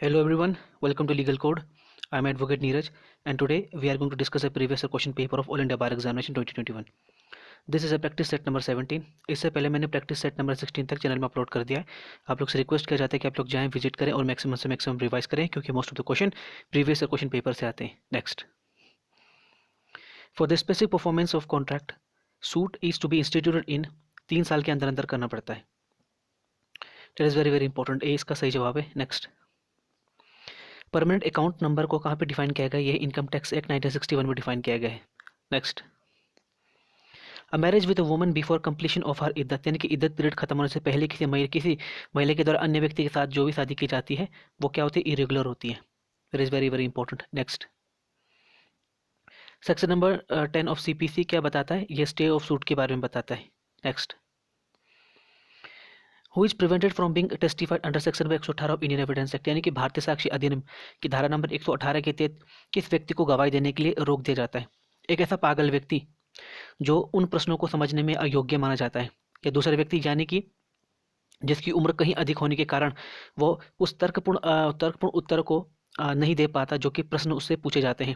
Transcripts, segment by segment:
Hello everyone, welcome to Legal Code. I'm Advocate Neeraj, and today we are going to discuss a previous year question paper of All India Bar Examination 2021. This is a practice set number 17. इससे पहले मैंने practice set number 16 तक channel में upload कर दिया है. आप लोग से रिक्वेस्ट किया जाता है कि आप लोग जाएं, विजिट करें और मैक्सिमम से मैक्सिमम रिवाइज करें क्योंकि most of the question previous year question paper से आते हैं. Next, for the specific performance of contract suit is to be instituted in 3 साल के अंदर अंदर करना पड़ता है. That is very very important. A इसका सही जवाब है. नेक्स्ट, परमानेंट अकाउंट नंबर को कहाँ पे डिफाइन किया गया है? ये इनकम टैक्स एक्ट 1961 में डिफाइन किया गया है. Next, a marriage with a woman before completion of her इद्दत, यानी कि इद्दत पीरियड खत्म होने से पहले किसी महिला के द्वारा अन्य व्यक्ति के साथ जो भी शादी की जाती है वो क्या होती है? इरेगुलर होती है. It is very very important. Next, section number 10 of CPC क्या बताता है? ये स्टे ऑफ सूट के बारे में बताता है. Next, who is prevented from Bing testified under section number 118 of Indian evidence act, यानी कि भारतीय साक्षी अधिनियम की धारा नंबर 118 के तहत किस व्यक्ति को गवाही देने के लिए रोक दिया जाता है? एक ऐसा पागल व्यक्ति जो उन प्रश्नों को समझने में अयोग्य माना जाता है, या दूसरा व्यक्ति यानी कि जिसकी उम्र कहीं अधिक होने के कारण वो उस तर्कपूर्ण उत्तर को नहीं दे पाता जो कि प्रश्न उससे पूछे जाते हैं,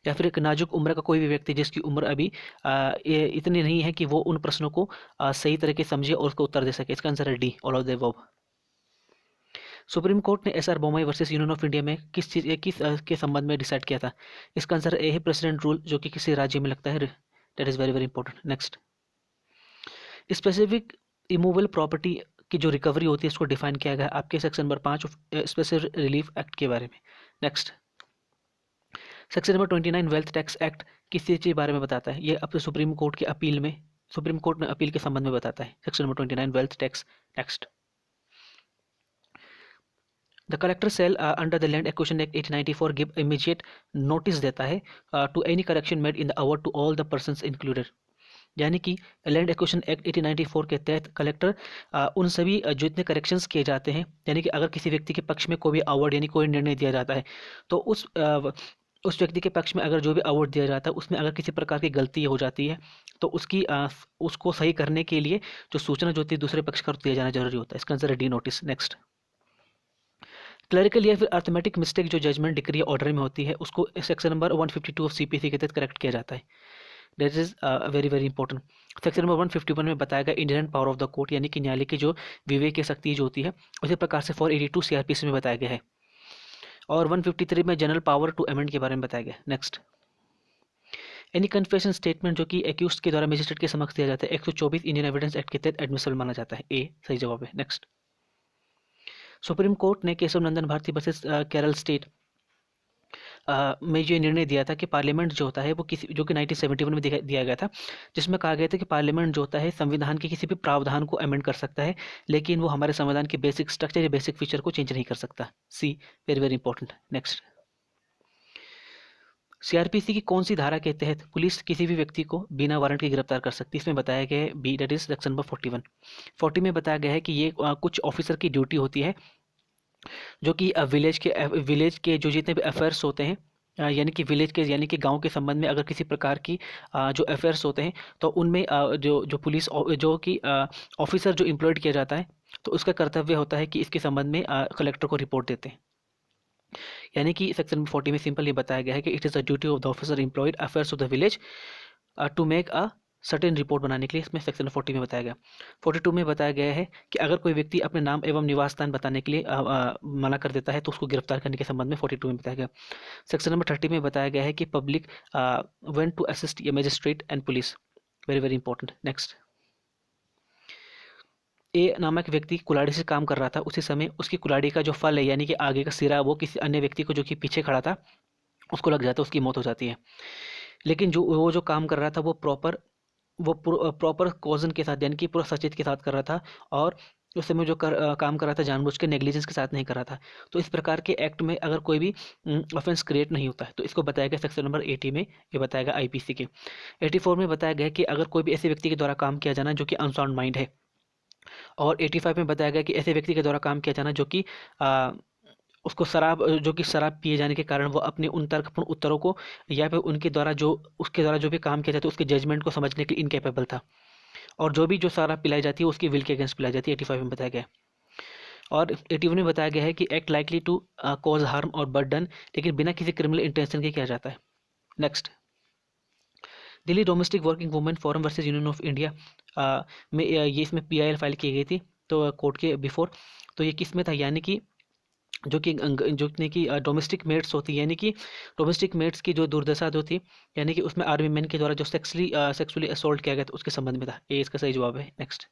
या फिर एक नाजुक उम्र का कोई भी व्यक्ति जिसकी उम्र अभी इतनी नहीं है कि वो उन प्रश्नों को सही तरीके समझे और उसका उत्तर दे सके. इसका आंसर है D, all of the above. Supreme Court ने S R Bommai versus Union of India में किस के संबंध में डिसाइड किया था? इसका आंसर ए है प्रेसिडेंट रूल, जो कि किसी राज्य में लगता है. That is very very important. Next, specific immovable property की जो रिकवरी होती है इसको डिफाइन किया गया है आपके section number 5 of specific relief act के बारे में. Next, section number 29 wealth tax act किस चीज़ के बारे में बताता है? ये अपने सुप्रीम कोर्ट में अपील के संबंध में बताता है. Section number 29 wealth tax. Next, the collector shall under the land acquisition act 1894 give immediate notice देता है to any correction made in the award to all the persons included, यानी कि लैंड एक्विजिशन एक्ट 1894 के तहत collector उन सभी जो इतने करेक्शंस किए जाते हैं, यानी कि अगर किसी व्यक्ति के पक्ष में कोई भी अवार्ड यानी कोई निर्णय दिया जाता है तो उस व्यक्ति के पक्ष में अगर जो भी अवार्ड दिया जाता है उसमें अगर किसी प्रकार की गलती हो जाती है तो उसको सही करने के लिए जो सूचना जो होती है दूसरे पक्ष को दिया जाना जरूरी होता है. इसका आंसर है डी, नोटिस. नेक्स्ट, क्लरिकल या फिर अर्थमेटिक मिस्टेक जो जजमेंट डिक्री या ऑर्डर में होती है उसको सेक्शन नंबर 152 ऑफ सीपीसी के तहत करेक्ट किया जाता है. That is very very important. Section number 151 में बताया गया Indian power of the court, यानी कि न्यायालय की जो विवेक की शक्ति जो होती है उसी प्रकार से 482 सीआरपीसी में बताया गया है. और 153 में जनरल पावर टू अमेंड के बारे में बताया गया. नेक्स्ट, एनी कन्फेशन स्टेटमेंट जो कि एक्यूज के द्वारा मजिस्ट्रेट के समक्ष दिया जाता है 124 इंडियन एविडेंस एक्ट के तहत एडमिसिबल माना जाता है. ए सही जवाब है. नेक्स्ट, सुप्रीम कोर्ट ने केशव नंदन भारती वर्सेस केरल स्टेट में ये निर्णय दिया था कि पार्लियामेंट जो होता है वो किसी जो कि 1971 में दिया गया था, जिसमें कहा गया था कि पार्लियामेंट जो होता है संविधान के किसी भी प्रावधान को अमेंड कर सकता है लेकिन वो हमारे संविधान के बेसिक स्ट्रक्चर या बेसिक फीचर को चेंज नहीं कर सकता. C, very very important. Next, CrPC की कौन सी धारा के तहत पुलिस किसी भी व्यक्ति को बिना वारंट के गिरफ्तार कर सकती है? इसमें बताया गया है B, that is section number 41. 40 में बताया गया है कि ये कुछ ऑफिसर की ड्यूटी होती है जो कि विलेज के जो जितने भी अफेयर्स होते हैं यानी कि गांव के संबंध में अगर किसी प्रकार की जो अफेयर्स होते हैं तो उनमें जो पुलिस जो कि ऑफिसर जो एम्प्लॉयड किया जाता है तो उसका कर्तव्य होता है कि इसके संबंध में कलेक्टर को रिपोर्ट देते हैं. यानी कि सेक्शन 40 में सिंपल ये बताया गया है कि it is the duty of the officer employed affairs of the village to make a certain report बनाने के लिए. इसमें सेक्शन 40 में बताया गया. 42 में बताया गया है कि अगर कोई व्यक्ति अपने नाम एवं निवास स्थान बताने के लिए मना कर देता है तो उसको गिरफ्तार करने के संबंध में 42 में बताया गया. सेक्शन नंबर 30 में बताया गया है कि public went to assist a magistrate and police. Very very important. Next, A नामक व्यक्ति कुल्हाड़ी से काम कर रहा था, उसी समय उसकी कुल्हाड़ी का जो फल है यानी कि आगे का सिरा वो किसी अन्य व्यक्ति को जो कि पीछे खड़ा था उसको लग जाता है, उसकी मौत हो जाती है. लेकिन जो काम कर रहा था वो प्रॉपर कॉजन के साथ यानी कि पूरा सचेत के साथ कर रहा था और उस समय जो काम कर रहा था जानबूझ के नेग्लिजेंस के साथ नहीं कर रहा था. तो इस प्रकार के एक्ट में अगर कोई भी ऑफेंस क्रिएट नहीं होता है तो इसको बताया गया सेक्शन नंबर 80 में, ये बताया गया आईपीसी के. 84 में बताया गया कि अगर कोई भी ऐसे व्यक्ति के द्वारा काम किया जाना जो कि अनसाउंड माइंड है, और 85 में बताया गया कि ऐसे व्यक्ति के द्वारा काम किया जाना जो कि उसको शराब पिए जाने के कारण वो अपने उन तर्कपूर्ण उत्तरों को या फिर उसके द्वारा जो भी काम किया जाता है उसके जजमेंट को समझने के लिए इनकेपेबल था, और जो शराब पिलाई जाती है उसकी विल के अगेंस्ट पिलाई जाती है. 85 में बताया गया. और 81 में बताया गया है कि act likely to cause harm और बर्डन, लेकिन बिना किसी क्रिमिनल इंटेंशन के किया जाता है। Next, Delhi domestic working women forum versus Union of India में ये इसमें PIL फाइल की गई थी तो कोर्ट के बिफोर। तो ये किस में था, यानी कि जो कि डोमेस्टिक मेड्स होती है, यानी कि डोमेस्टिक मेड्स की जो दुर्दशा जो थी, यानी कि उसमें आर्मी मैन के द्वारा जो सेक्सुअली असोल्ट किया गया था उसके संबंध में था। ये इसका सही जवाब है। Next,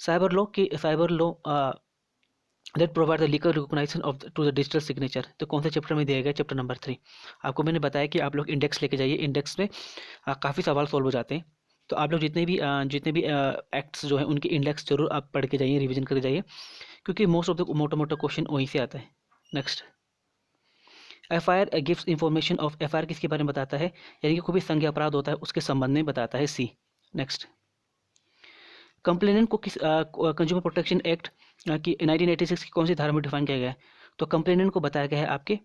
cyber law that provide the legal recognition of to the digital signature, तो कौन से चैप्टर में दिया गया? Chapter number 3। आपको मैंने बताया कि आप लोग इंडेक्स लेके जाइए, इंडेक्स में काफ़ी सवाल सॉल्व हो जाते हैं। तो आप लोग जितने भी एक्ट्स जो है उनके इंडेक्स जरूर आप पढ़ के जाइए, रिवीजन करके जाइए, क्योंकि मोस्ट ऑफ द मोटा क्वेश्चन वहीं से आता है। Next, FIR gives information of, FIR किसके बारे में बताता है? यानी कि कोई भी संज्ञा अपराध होता है उसके संबंध में बताता है। सी। नेक्स्ट, कंप्लेनेंट को किस कंज्यूमर प्रोटेक्शन एक्ट की 1986 की कौन सी धारा में डिफाइन किया गया है? तो कंप्लेनेंट को बताया गया है आपके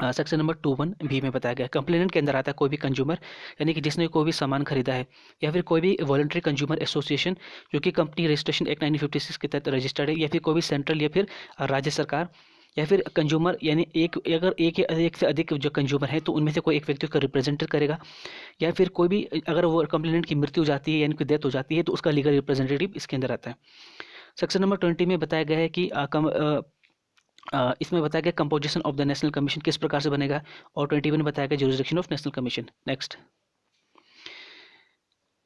सेक्शन नंबर 21B में बताया गया है। कंप्लेनेंट के अंदर आता है कोई भी कंज्यूमर, यानी कि जिसने कोई भी सामान खरीदा है, या फिर कोई भी वॉलंटरी कंज्यूमर एसोसिएशन जो कि कंपनी रजिस्ट्रेशन एक्ट 1956 के तहत रजिस्टर्ड है, या फिर कोई भी सेंट्रल या फिर राज्य सरकार, या फिर कंज्यूमर यानी अगर एक से अधिक जो कंज्यूमर है तो उनमें से कोई एक व्यक्ति उसका रिप्रेजेंटेटिव करेगा, या फिर कोई भी अगर वो कंप्लेनेंट की मृत्यु हो जाती है यानी कि डेथ हो जाती है तो उसका लीगल रिप्रेजेंटेटिव इसके अंदर आता है। सेक्शन नंबर 20 में बताया गया है कि इसमें बताया गया composition of the national commission किस प्रकार से बनेगा, और 21 में बताया गया jurisdiction of national commission. Next,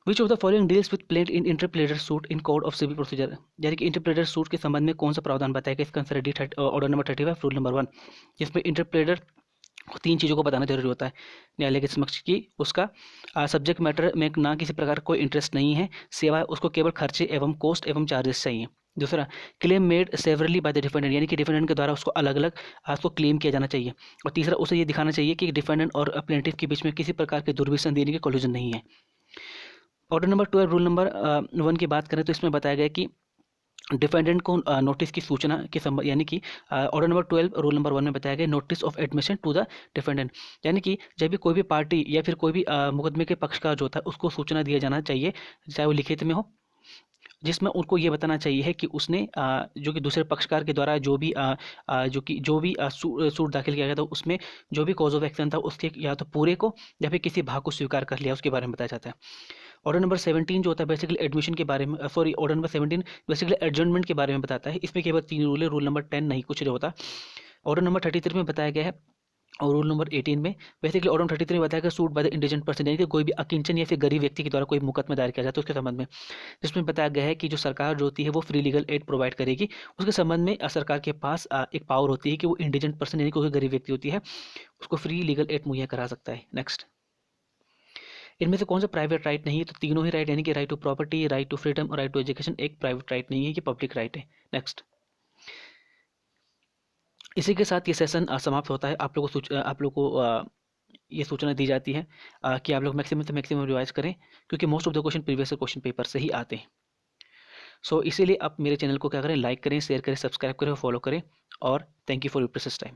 which of the following deals with plaint in interpleader suit in code of civil procedure, यानी कि इंटरप्लेटर सूट के संबंध में कौन सा प्रावधान बताया गया? इसका आंसर है ऑर्डर नंबर 35 रूल नंबर 1, जिसमें इंटरप्लेटर को 3 चीज़ों को बताना जरूरी होता है न्यायालय के समक्ष की उसका सब्जेक्ट मैटर में ना किसी प्रकार कोई इंटरेस्ट नहीं है, सिवाय उसको केवल खर्चे एवं कॉस्ट एवं चार्जेस चाहिए। दूसरा, claim made severally by the defendant, यानी कि डिफेंडेंट के द्वारा उसको अलग अलग उसको क्लेम किया जाना चाहिए। और तीसरा, उसे ये दिखाना चाहिए कि डिफेंडेंट और प्लेंटिफ के बीच में किसी प्रकार के दुर्विसन देने की कोलिजन नहीं है। ऑर्डर नंबर 12 रूल नंबर 1 की बात करें तो इसमें बताया गया कि डिफेंडेंट को नोटिस की सूचना के संबंध, यानी कि ऑर्डर नंबर 12 रूल नंबर 1 में बताया गया notice of admission to the defendant, यानी कि जब भी कोई भी पार्टी या फिर कोई भी मुकदमे के पक्षकार जो होता है उसको सूचना दिया जाना चाहिए, चाहे वो लिखित में हो, जिसमें उनको ये बताना चाहिए है कि उसने जो कि दूसरे पक्षकार के द्वारा जो भी सूट दाखिल किया गया था उसमें जो भी कॉज ऑफ एक्शन था उसके या तो पूरे को या फिर किसी भाग को स्वीकार कर लिया उसके बारे में बताया जाता है। ऑर्डर नंबर 17 जो होता है बेसिकली एडमिशन के बारे में, sorry order number 17 basically adjournment के बारे में बताता है। इसमें केवल 3 रूल है, रूल नंबर 10 नहीं कुछ नहीं होता। ऑर्डर नंबर 33 में बताया गया है, और रूल नंबर 18 में बेसिकली ऑर्डर नंबर 33 में बताया गया suit by the indigent person, यानी कि कोई भी अकिंचन या फिर गरीब व्यक्ति के द्वारा कोई मुकदमा दायर किया जाता है उसके संबंध में, जिसमें बताया गया है कि जो सरकार जो होती है वो फ्री लीगल एड प्रोवाइड करेगी। उसके संबंध में सरकार के पास एक पावर होती है कि वो इंडिजेंट पर्सन यानी कोई गरीब व्यक्ति होती है उसको फ्री लीगल एड मुहैया करा सकता है। नेक्स्ट, इनमें से कौन सा प्राइवेट राइट नहीं है? तो तीनों ही राइट, यानी कि right to property, right to freedom और राइट टू एजुकेशन एक प्राइवेट राइट नहीं है, ये पब्लिक राइट है। नेक्स्ट, इसी के साथ ये सेशन समाप्त होता है। आप लोग को ये सूचना दी जाती है कि आप लोग मैक्सिमम से मैक्सिमम रिवाइज करें, क्योंकि most of the question previous question paper से ही आते हैं। सो इसीलिए आप मेरे चैनल को क्या करें, लाइक करें, शेयर करें, सब्सक्राइब करें और फॉलो करें, और thank you for your precious time.